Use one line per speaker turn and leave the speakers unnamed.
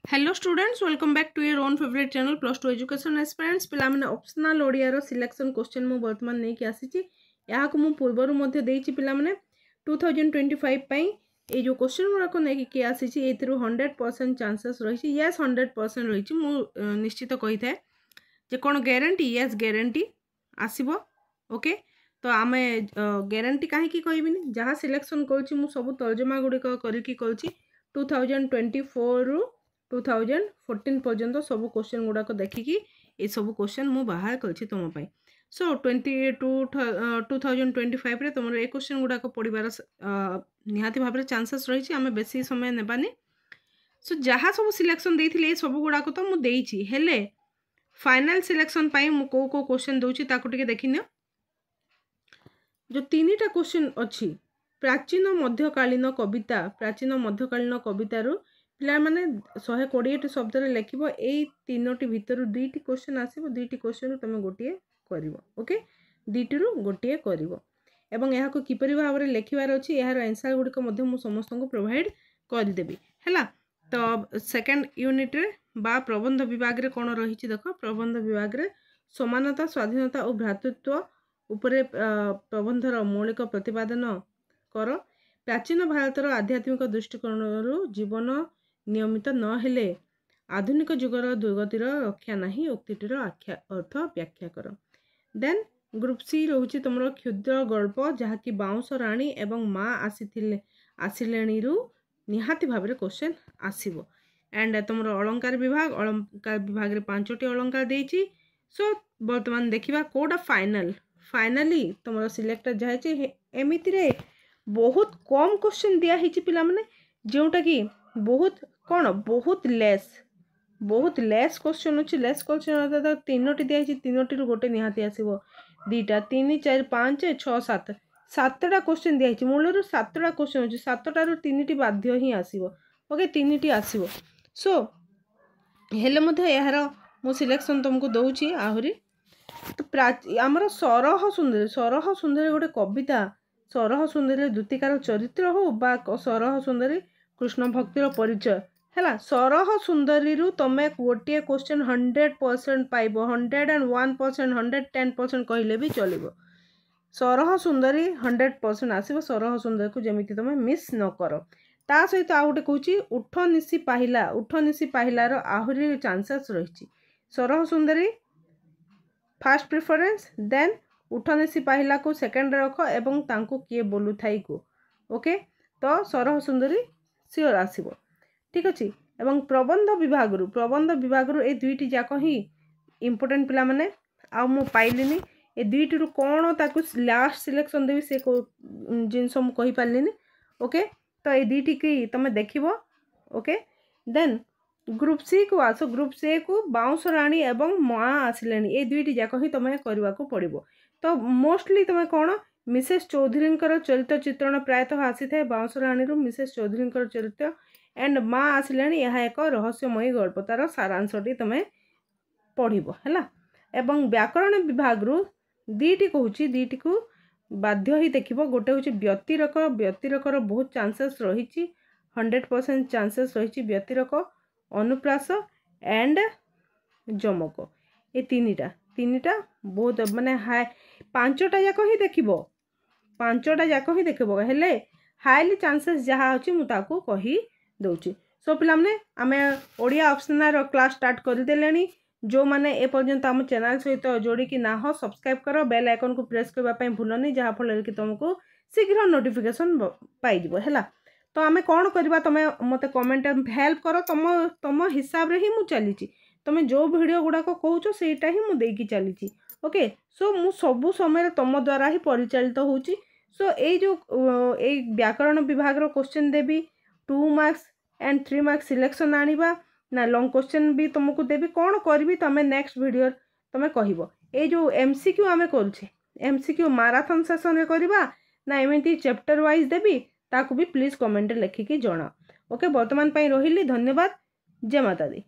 Hello students, welcome back to your own favourite channel plus two education aspirants. पिला माने optional Odia रो selection question मु वर्तमान नै कि आसीची। यहाँ को मु पूर्वरु मध्ये देइची पिला माने 2025 पई ए जो क्वेश्चन गुरा को नै कि आसीची एथिरु 100% चांसेस रहिची। यस 100% रहिची। मु निश्चित कहि थाए जे कोन गारंटी, यस गारंटी आसीबो। ओके, तो आमे गारंटी काहे कि कहबिनी, जहा सिलेक्शन करछि मु सब तर्जमा गुडी को करि कि करछि 2024 रु 2014 पर्यंत सब क्वेश्चन गुड़ाक देखिकी ये सब क्वेश्चन मु बाहर करछि तुम पाई। सो 2025 रे तुम ए क्वेश्चन गुड़ाक पढ़िबार निहाती भाव चांसेस रही। आम बेसी समय नेबानी। सो जहाँ सब सिलेक्शन देइथिले सब गुड़ाक तो मु देइछि, हेले फाइनल सिलेक्शन पाई मु को क्वेश्चन दउछि ताकु टिके देखिनियो। जो तीनटा क्वेश्चन अछि प्राचीन मध्यकालीन कविता रु पिला माने 120 शब्द रे लेखिबो। एई तीनोटी भितरु दुईटी क्वेश्चन आसीबो, दुईटी क्वेश्चन तुम गोटिए करिवो। ओके, दुईटी रु गोटिए करिवो एवं एहा को किपरि भाव रे लेखिबार अछि एहार आंसर गुडी को मध्ये मु समस्त को प्रोवाइड कर देबी। हैला, तो सेकंड यूनिट रे बा प्रबंध विभाग रे कोन रहिछि देखो। प्रबंध विभाग रे समानता, स्वाधीनता और भ्रातृत्व उपरे प्रबंधर मौलिक प्रतिपादन कर। प्राचीन भारतर आध्यात्मिक दृष्टिकोण रु जीवन नियमित न हेले आधुनिक जुगर दुर्गतिर रक्षा नहीं, उक्तिटर अर्थ व्याख्या कर। देन ग्रुप सी रोची तुम क्षुद्र गल्प जहाँकि बाउंस राणी एवं माँ आसिलेणी रु निहाती भाव क्वेश्चन आसीबो। एंड तुम अलंकार विभाग रे 5टी अलंकार देइछि। सो वर्तमान देखिबा कोडा फाइनली तुम सिलेक्ट जायछि। एमिति रे बहुत कम क्वेश्चन दिया हिछि पिला माने, जोटा कि बहुत लेस क्वेश्चन अछि। लेस क्वेश्चन तीनोटी दिया हिछि, तीनोटी रु गोटे निहाती आसीबो। 2टा 3 4 5 6 7 7टा क्वेश्चन दिया हिछि। मूलरु 7टा क्वेश्चन अछि, 7टा रु 3टी बाध्य ही आसीबो। ओके, 3टी आसीबो। सो हेले मध्ये यार मु सिलेक्शन तुमको दउछि आहुरी। तो आमर सरह सुंदरी गोटे कविता, सरह सुंदरी द्युतिकार चरित्र हो बा सरह सुंदरी कृष्ण भक्तिर परिचय हैला। सरह सुंदरी रु तमे गोटे क्वेश्चन 100% पाइबो। 101%, 110% कहले भी चलिबो। सरह सुंदरी 100% आसीबो। सरह सुंदरी को जेमिति तमे मिस न करो। ता सहित आ गोटे कहूची उठ निसी पाहिला रो आहुरी चांसेस रहिछि। सरह सुंदरी फर्स्ट प्रेफरेंस, देन उठ निसी पाहिला को सेकंड रख एवं तांको किए बोलु थाई को। ओके, तो सरह सुंदरी सियोर आसीबो। ठीक अछि। एवं प्रबंध विभाग रु ए दुईटी जाक ही इंपोर्टेंट पिला माने आ मु पाइलिनी। ए दुईटी रु कोन ताकु लास्ट सिलेक्शन देबी से को जिनस मु कहि पालिनी। ओके, तो ए दुईटी की तमे देखिबो। ओके, देन ग्रुप सी को आसो। ग्रुप सी को बाउंस राणी एवं माँ आसिलेनी ए दुईटी जाक ही तमे करबा को पड़िबो। तो मोस्टली तमे कोन मिसेस चौधरी चरित्र चित्रण प्रायतः आसी थाए बाउंस राणी रु मिसेस चौधरी चरित्र एंड माँ आसिलेनी। यह एक रहस्यमयी गल्प, तार सारांशटी तमे पढ़िबो हैला। एवं व्याकरण विभाग रु दुईटी कहूची, दुईटी को बाध्य ही देखिबो। गोटे होची व्यतिरक बहुत चांसेस रहिछि, 100% चांसेस रहिछि व्यतिरक, अनुप्रास एंड जमक। ए तीनिटा बहुत माने हाई 5टा जाक ही देखिबो। 5टा जाक ही देखिबो हेले हाईली चांसेस जहाँ अछि मु ताकू कही दउची। सो पिला माने आमे ओडिया ऑप्शनल क्लास स्टार्ट कर देलेनी। जो माने ए पर्यंत हम चैनल सहित जोड़ी कि ना हो सब्सक्राइब करो, बेल आइकन को प्रेस करबा पई भूलनी, जहाँ फल कि तुमको शीघ्र नोटिफिकेशन पाई दिबो हैला। तो आमे कोन करबा, तमे मते कमेंट हेल्प करो। तम हिसाब रे ही मु चलीची। तमे जो वीडियो गुडा को कहूचो सेटा ही मु देकी चलीची। ओके, सो मु सबु समय तम द्वारा ही परिचालित होउची। सो ए जो ए व्याकरण विभाग रो question Devi 2 marks and 3 marks selection आनिबा ना लॉन्ग क्वेश्चन भी तुमको देबी। कोन करबी तमे नेक्स्ट वीडियो तमे कहिबो। ए जो एमसीक्यू आमे करूछे, एमसीक्यू मैराथन सेशन रे करबा ना एमिति चैप्टर वाइज देबी, ताकू भी प्लीज कमेंट लिखि कि जणा। ओके, वर्तमान पई रहिली। धन्यवाद। जय माता दी।